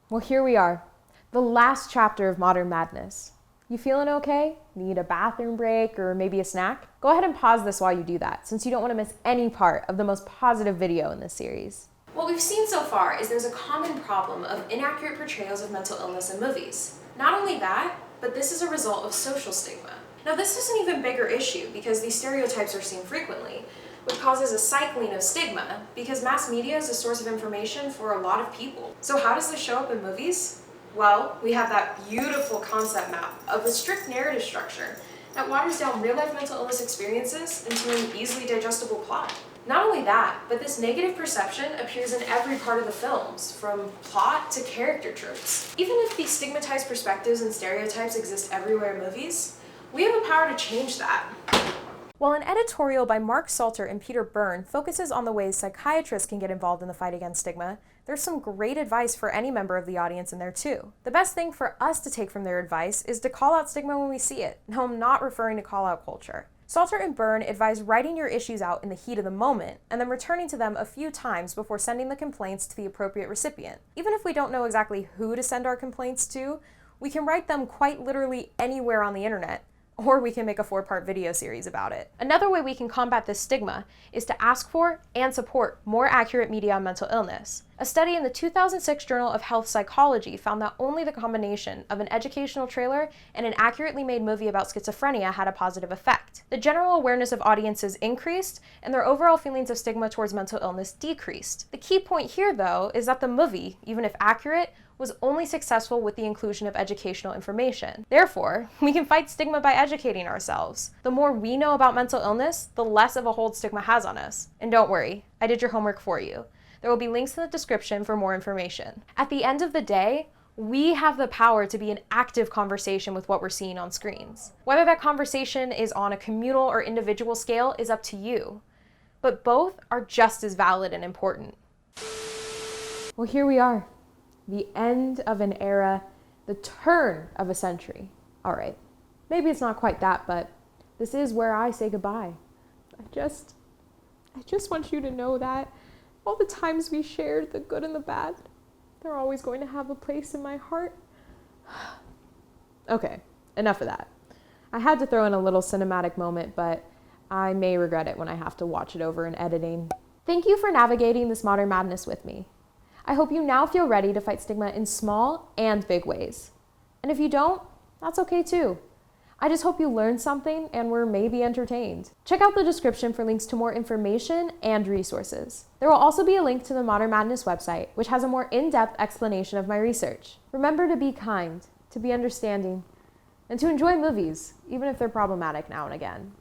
Well, here we are, the last chapter of Modern Madness. You feeling okay? Need a bathroom break or maybe a snack? Go ahead and pause this while you do that, since you don't want to miss any part of the most positive video in this series. What we've seen so far is there's a common problem of inaccurate portrayals of mental illness in movies. Not only that, but this is a result of social stigma. Now, this is an even bigger issue because these stereotypes are seen frequently, which causes a cycling of stigma because mass media is a source of information for a lot of people. So how does this show up in movies? Well, we have that beautiful concept map of a strict narrative structure that waters down real-life mental illness experiences into an easily digestible plot. Not only that, but this negative perception appears in every part of the films, from plot to character tropes. Even if these stigmatized perspectives and stereotypes exist everywhere in movies, we have the power to change that. While an editorial by Mark Salter and Peter Byrne focuses on the ways psychiatrists can get involved in the fight against stigma, there's some great advice for any member of the audience in there too. The best thing for us to take from their advice is to call out stigma when we see it. No, I'm not referring to call out culture. Salter and Byrne advise writing your issues out in the heat of the moment and then returning to them a few times before sending the complaints to the appropriate recipient. Even if we don't know exactly who to send our complaints to, we can write them quite literally anywhere on the internet, or we can make a 4-part video series about it. Another way we can combat this stigma is to ask for and support more accurate media on mental illness. A study in the 2006 Journal of Health Psychology found that only the combination of an educational trailer and an accurately made movie about schizophrenia had a positive effect. The general awareness of audiences increased, and their overall feelings of stigma towards mental illness decreased. The key point here, though, is that the movie, even if accurate, was only successful with the inclusion of educational information. Therefore, we can fight stigma by educating ourselves. The more we know about mental illness, the less of a hold stigma has on us. And don't worry, I did your homework for you. There will be links in the description for more information. At the end of the day, we have the power to be in active conversation with what we're seeing on screens. Whether that conversation is on a communal or individual scale is up to you, but both are just as valid and important. Well, here we are. The end of an era, the turn of a century. All right, maybe it's not quite that, but this is where I say goodbye. I just want you to know that all the times we shared, the good and the bad, they're always going to have a place in my heart. Okay, enough of that. I had to throw in a little cinematic moment, but I may regret it when I have to watch it over in editing. Thank you for navigating this modern madness with me. I hope you now feel ready to fight stigma in small and big ways. And if you don't, that's okay too. I just hope you learned something and were maybe entertained. Check out the description for links to more information and resources. There will also be a link to the Modern Madness website, which has a more in-depth explanation of my research. Remember to be kind, to be understanding, and to enjoy movies, even if they're problematic now and again.